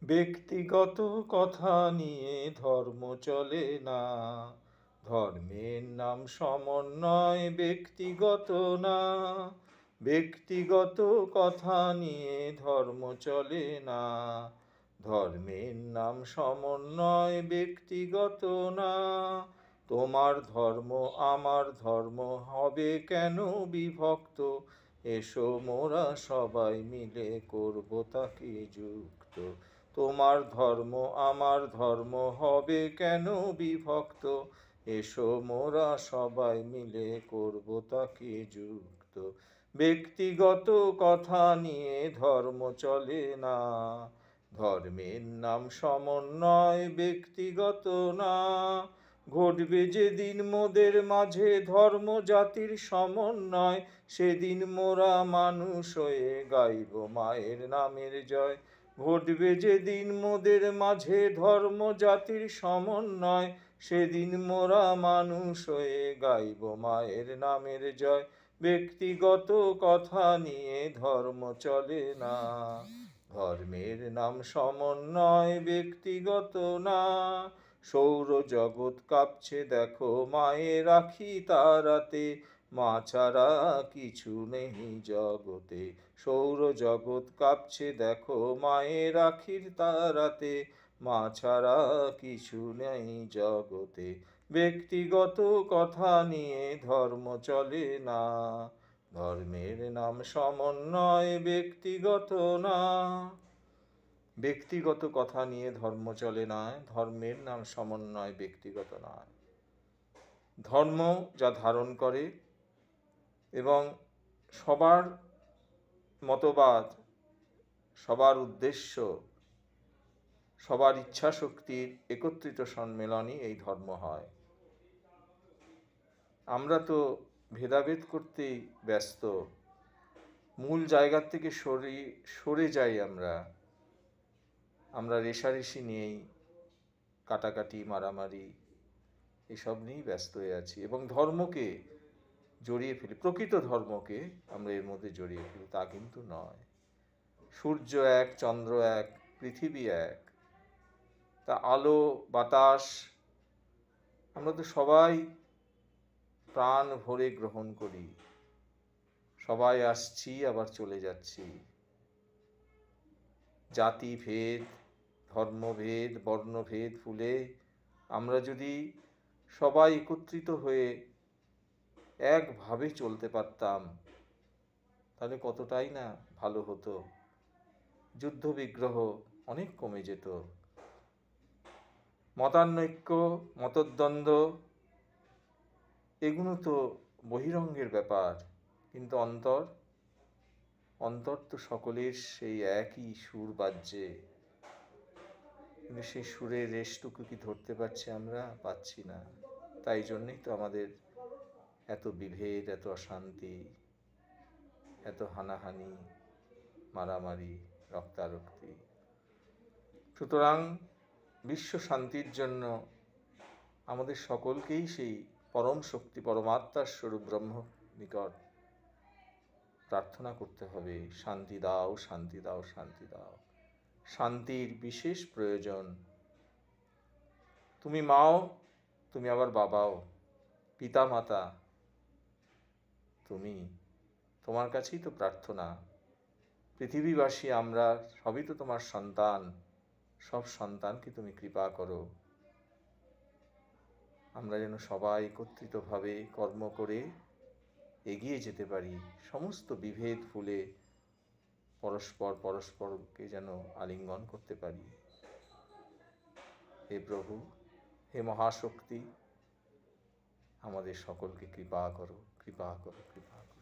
ব্যক্তিগত কথা নিয়ে ধর্ম চলে না। ধর্মের নাম সমন্বয়, ব্যক্তিগত না। ব্যক্তিগত কথা নিয়ে ধর্ম চলে না। ধর্মের নাম সমন্বয়, ব্যক্তিগত না। তোমার ধর্ম আমার ধর্ম হবে কেন বিভক্ত? এসো মোরা সবাই মিলে করব তাকে যুক্ত। তোমার ধর্ম আমার ধর্ম হবে কেন বিভক্ত? এসো মোরা সবাই মিলে করব তাকে যুক্ত। ব্যক্তিগত কথা নিয়ে ধর্ম চলে না। ধর্মের নাম সমন্বয়, ব্যক্তিগত না। ঘটবে যেদিন মোদের মাঝে ধর্ম জাতির সমন্বয়, সেদিন মোরা মানুষ হয়ে গাইব মায়ের নামের জয়। ঘটবে যেদিন মোদের মাঝে ধর্ম জাতির সমন্বয়, সেদিন মোরা মানুষ হয়ে গাইব মায়ের নামের জয়। ব্যক্তিগত কথা নিয়ে ধর্ম চলে না। ধর্মের নাম সমন্বয়, ব্যক্তিগত না। সৌরজগৎ কাঁপছে দেখো মায়ের আখি তারাতে, মা ছাড়া কিছু নেই জগতে। সৌরজগৎ কাঁপছে দেখো মায়ের আখির তারাতে, মা ছাড়া কিছু নেই জগতে। ব্যক্তিগত কথা নিয়ে ধর্ম চলে না। ধর্মের নাম সমন্বয়, ব্যক্তিগত না। ব্যক্তিগত কথা নিয়ে ধর্ম চলে না। ধর্মের নাম সমন্বয়, ব্যক্তিগত নয়। ধর্ম যা ধারণ করে এবং সবার মতবাদ, সবার উদ্দেশ্য, সবার ইচ্ছা শক্তির একত্রিত সম্মেলনই এই ধর্ম হয়। আমরা তো ভেদাভেদ করতেই ব্যস্ত, মূল জায়গার থেকে সরে যাই। আমরা রেষারেষি নিয়েই, কাটাকাটি মারামারি এসব নিয়েই ব্যস্ত হয়ে আছি এবং ধর্মকে জড়িয়ে ফেলি, প্রকৃত ধর্মকে আমরা এর মধ্যে জড়িয়ে ফেলি। তা কিন্তু নয়। সূর্য এক, চন্দ্র এক, পৃথিবী এক। তা আলো বাতাস আমরা তো সবাই প্রাণ ভরে গ্রহণ করি। সবাই আসছি আবার চলে যাচ্ছি। জাতিভেদ, ধর্মভেদ, বর্ণভেদ ভুলে আমরা যদি সবাই একত্রিত হয়ে একভাবে চলতে পারতাম, তাহলে কতটাই না ভালো হতো। যুদ্ধ বিগ্রহ অনেক কমে যেত। মতানৈক্য, মতদ্বন্দ্ব এগুলো তো বহিরঙ্গের ব্যাপার, কিন্তু অন্তর তো সকলের সেই একই সুর বাজছে। কিন্তু সেই সুরের রেশটুকু কি ধরতে পারছি আমরা? পাচ্ছি না। তাই জন্যই তো আমাদের এত বিভেদ, এত অশান্তি, এত হানাহানি, মারামারি, রক্তারক্তি। সুতরাং বিশ্ব শান্তির জন্য আমাদের সকলকেই সেই পরম শক্তি, পরমাত্মার স্বরূপ ব্রহ্ম নিকট প্রার্থনা করতে হবে, শান্তি দাও, শান্তি দাও, শান্তি দাও। শান্তির বিশেষ প্রয়োজন। তুমি মাও, তুমি আবার বাবাও, পিতা মাতা তুমি, তোমার কাছেই তো প্রার্থনা। পৃথিবীবাসী আমরা সবই তো তোমার সন্তান। সব সন্তানকে তুমি কৃপা করো। আমরা যেন সবাই একত্রিতভাবে কর্ম করে এগিয়ে যেতে পারি, সমস্ত বিভেদ ভুলে পরস্পরকে যেন আলিঙ্গন করতে পারি। হে প্রভু, হে মহাশক্তি, আমাদের সকলকে কৃপা করো, কৃপা করো, কৃপা করো।